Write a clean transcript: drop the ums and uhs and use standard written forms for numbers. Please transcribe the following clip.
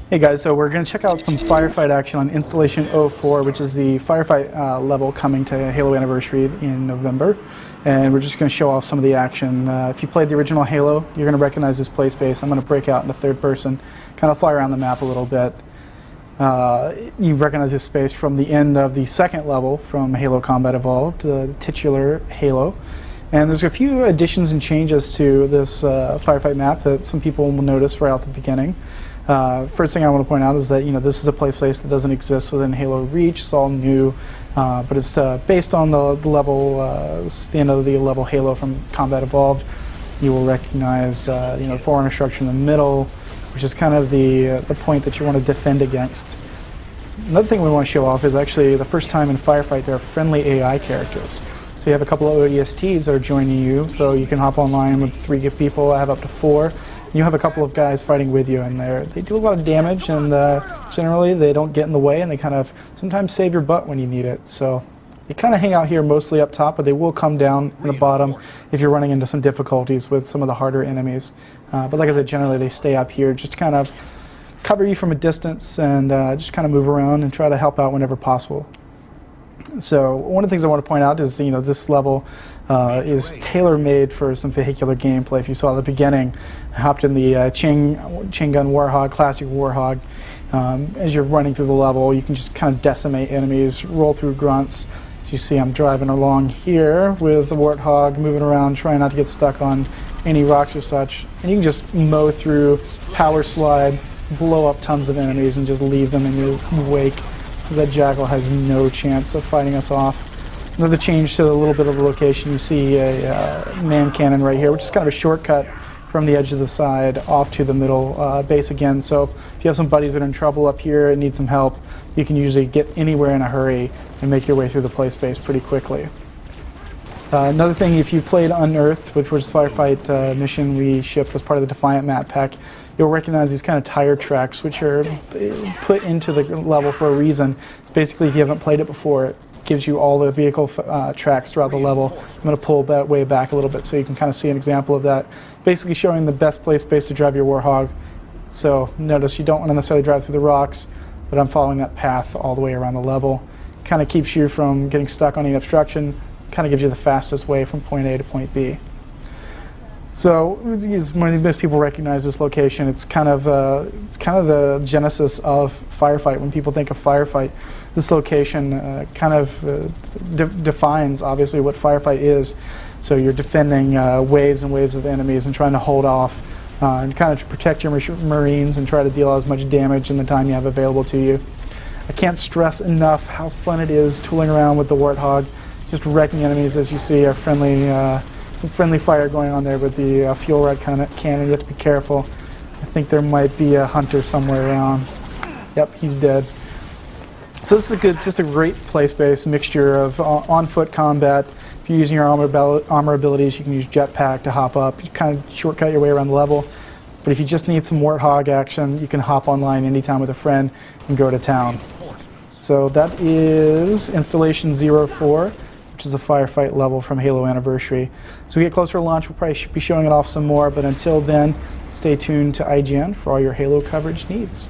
Hey guys, so we're going to check out some firefight action on installation 04, which is the firefight level coming to Halo Anniversary in November. And we're just going to show off some of the action. If you played the original Halo, you're going to recognize this play space. I'm going to break out into third person, kind of fly around the map a little bit. You recognize this space from the end of the second level from Halo Combat Evolved, the titular Halo. And there's a few additions and changes to this firefight map that some people will notice right out the beginning. First thing I want to point out is that this is a play space that doesn't exist within Halo Reach. It's all new, but it's based on the level, the end of the level Halo from Combat Evolved. You will recognize forerunner structure in the middle, which is kind of the point that you want to defend against. Another thing we want to show off is actually the first time in Firefight there are friendly AI characters. So you have a couple of ODSTs that are joining you, so you can hop online with 3 people. I have up to 4. You have a couple of guys fighting with you, and they do a lot of damage, and generally they don't get in the way, and they kind of sometimes save your butt when you need it. So they kind of hang out here mostly up top, but they will come down in the bottom if you're running into some difficulties with some of the harder enemies. But like I said, generally they stay up here just to kind of cover you from a distance and just kind of move around and try to help out whenever possible. So one of the things I want to point out is this level is tailor-made for some vehicular gameplay. If you saw at the beginning, I hopped in the chain gun Warhog, classic Warhog. As you're running through the level, you can just kind of decimate enemies, roll through grunts. As you see, I'm driving along here with the Warthog, moving around, trying not to get stuck on any rocks or such. And you can just mow through, power slide, blow up tons of enemies, and just leave them in your wake. That Jackal has no chance of fighting us off. Another change to a little bit of the location, you see a man cannon right here, which is kind of a shortcut from the edge of the side off to the middle base again. So if you have some buddies that are in trouble up here and need some help, you can usually get anywhere in a hurry and make your way through the play space pretty quickly. Another thing, if you played Unearthed, which was the firefight mission we shipped as part of the Defiant map pack, you'll recognize these kind of tire tracks, which are put into the level for a reason. It's basically, if you haven't played it before, it gives you all the vehicle tracks throughout the level. I'm going to pull that way back a little bit so you can kind of see an example of that. Basically showing the best play space to drive your Warhog. So notice you don't want to necessarily drive through the rocks, but I'm following that path all the way around the level. Kind of keeps you from getting stuck on any obstruction. Kind of gives you the fastest way from point A to point B. So, when most people recognize this location, it's kind of the genesis of firefight. When people think of firefight, this location kind of defines obviously what firefight is. So you're defending waves and waves of enemies and trying to hold off and kind of protect your Marines and try to deal as much damage in the time you have available to you. I can't stress enough how fun it is tooling around with the Warthog, just wrecking enemies. As you see, our some friendly fire going on there with the fuel rod cannon. You have to be careful. I think there might be a hunter somewhere around. Yep, he's dead. So this is just a great play space, mixture of on-foot combat. If you're using your armor abilities, you can use jetpack to hop up. You kind of shortcut your way around the level. But if you just need some Warthog action, you can hop online anytime with a friend and go to town. So that is installation 04. Which is a firefight level from Halo Anniversary. So we get closer to launch, we'll probably be showing it off some more, but until then, stay tuned to IGN for all your Halo coverage needs.